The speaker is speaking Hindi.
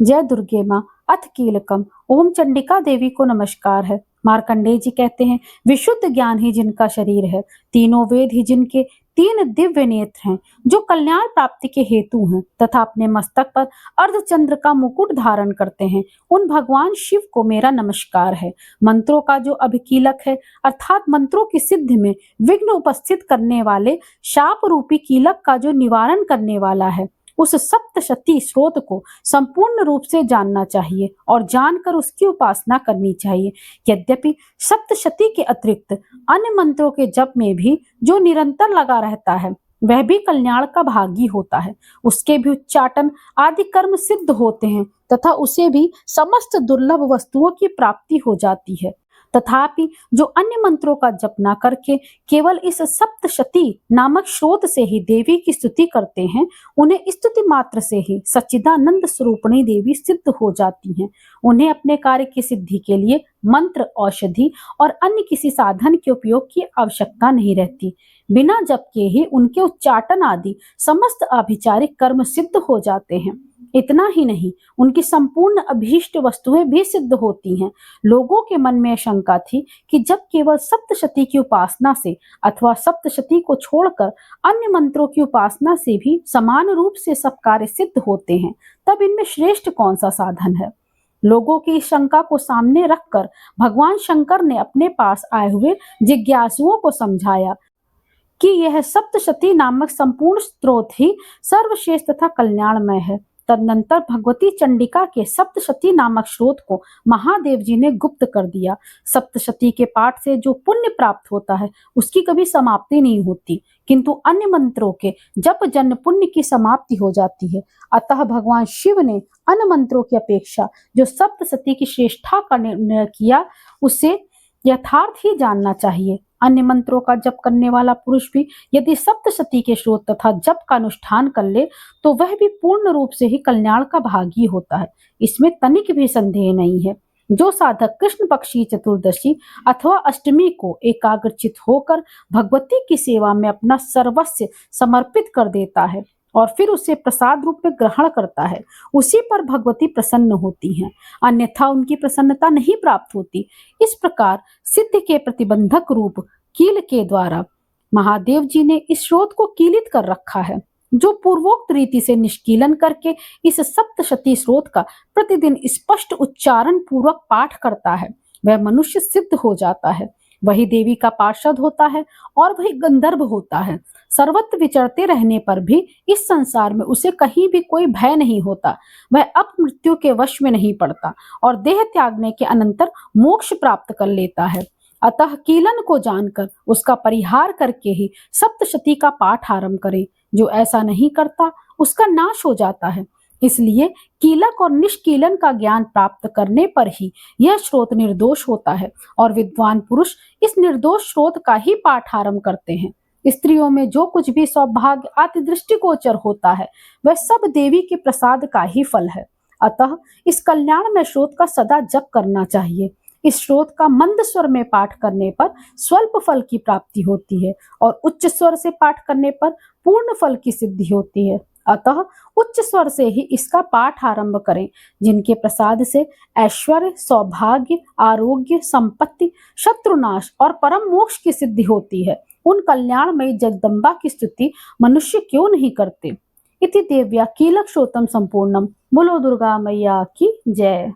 जय दुर्गे माँ अथ कीलकम। ओम चंडिका देवी को नमस्कार है। मार्कंडेय जी कहते हैं, विशुद्ध ज्ञान ही जिनका शरीर है, तीनों वेद ही जिनके तीन दिव्य नेत्र हैं, जो कल्याण प्राप्ति के हेतु हैं तथा अपने मस्तक पर अर्धचंद्र का मुकुट धारण करते हैं, उन भगवान शिव को मेरा नमस्कार है। मंत्रों का जो अभिकीलक है, अर्थात मंत्रों की सिद्धि में विघ्न उपस्थित करने वाले शाप रूपी कीलक का जो निवारण करने वाला है, उस सप्तशती स्रोत को संपूर्ण रूप से जानना चाहिए और जानकर उसकी उपासना करनी चाहिए। यद्यपि सप्तशती के अतिरिक्त अन्य मंत्रों के जप में भी जो निरंतर लगा रहता है, वह भी कल्याण का भागी होता है। उसके भी उच्चाटन आदि कर्म सिद्ध होते हैं तथा उसे भी समस्त दुर्लभ वस्तुओं की प्राप्ति हो जाती है। तथापि जो अन्य मंत्रों का जप न करके केवल इस सप्तशती नामक स्रोत से ही देवी की स्तुति करते हैं, उन्हें स्तुति मात्र से ही सच्चिदानंद स्वरूपिणी देवी सिद्ध हो जाती हैं। उन्हें अपने कार्य की सिद्धि के लिए मंत्र, औषधि और अन्य किसी साधन के उपयोग की आवश्यकता नहीं रहती। बिना जप के ही उनके उच्चाटन आदि समस्त आभिचारिक कर्म सिद्ध हो जाते हैं। इतना ही नहीं, उनकी संपूर्ण अभीष्ट वस्तुएं भी सिद्ध होती हैं। लोगों के मन में शंका थी कि जब केवल सप्तशती की उपासना से अथवा सप्तशती को छोड़कर अन्य मंत्रों की उपासना से भी समान रूप से सब कार्य सिद्ध होते हैं, तब इनमें श्रेष्ठ कौन सा साधन है। लोगों की शंका को सामने रखकर भगवान शंकर ने अपने पास आए हुए जिज्ञासुओं को समझाया कि यह सप्तशती नामक संपूर्ण स्रोत ही सर्वश्रेष्ठ तथा कल्याणमय है। तदनंतर भगवती चंडिका के सप्तशती नामक स्रोत को महादेव जी ने गुप्त कर दिया। सप्तशती के पाठ से जो पुण्य प्राप्त होता है, उसकी कभी समाप्ति नहीं होती, किंतु अन्य मंत्रों के जप जन्य पुण्य की समाप्ति हो जाती है। अतः भगवान शिव ने अन्य मंत्रों की अपेक्षा जो सप्तशती की श्रेष्ठता का निर्णय किया, उसे यथार्थ ही जानना चाहिए। अन्य मंत्रों का जप करने वाला पुरुष भी यदि सप्तशती के स्रोत तथा जप का अनुष्ठान कर ले, तो वह भी पूर्ण रूप से ही कल्याण का भागी होता है। इसमें तनिक भी संदेह नहीं है। जो साधक कृष्ण पक्षी चतुर्दशी अथवा अष्टमी को एकाग्रचित होकर भगवती की सेवा में अपना सर्वस्व समर्पित कर देता है और फिर उसे प्रसाद रूप में ग्रहण करता है, उसी पर भगवती प्रसन्न होती हैं, अन्यथा उनकी प्रसन्नता नहीं प्राप्त होती। इस प्रकार सिद्ध के प्रतिबंधक रूप कील के द्वारा महादेव जी ने इस स्रोत को कीलित कर रखा है। जो पूर्वोक्त रीति से निष्कीलन करके इस सप्तशती स्रोत का प्रतिदिन स्पष्ट उच्चारण पूर्वक पाठ करता है, वह मनुष्य सिद्ध हो जाता है। वही देवी का पार्षद होता है और वही गंधर्व होता है। सर्वत्र विचरते रहने पर भी इस संसार में उसे कहीं भी कोई भय नहीं होता। वह अपमृत्यु के वश में नहीं पड़ता और देह त्यागने के अनंतर मोक्ष प्राप्त कर लेता है। अतः कीलन को जानकर उसका परिहार करके ही सप्तशती का पाठ आरंभ करें। जो ऐसा नहीं करता, उसका नाश हो जाता है। इसलिए कीलक और निष्कीलन का ज्ञान प्राप्त करने पर ही यह स्रोत निर्दोष होता है और विद्वान पुरुष इस निर्दोष स्रोत का ही पाठ आरंभ करते हैं। स्त्रियों में जो कुछ भी सौभाग्य अति दृष्टिगोचर होता है, वह सब देवी के प्रसाद का ही फल है। अतः इस कल्याणमय स्रोत का सदा जप करना चाहिए। इस स्रोत का मंद स्वर में पाठ करने पर स्वल्प फल की प्राप्ति होती है और उच्च स्वर से पाठ करने पर पूर्ण फल की सिद्धि होती है। अतः उच्च स्वर से ही इसका पाठ आरंभ करें। जिनके प्रसाद से ऐश्वर्य, सौभाग्य, आरोग्य, संपत्ति, शत्रुनाश और परम मोक्ष की सिद्धि होती है, उन कल्याणमयी जगदम्बा की स्तुति मनुष्य क्यों नहीं करते। इति देव्या कीलक श्रोतम संपूर्णम। बोलो दुर्गा मैया की जय।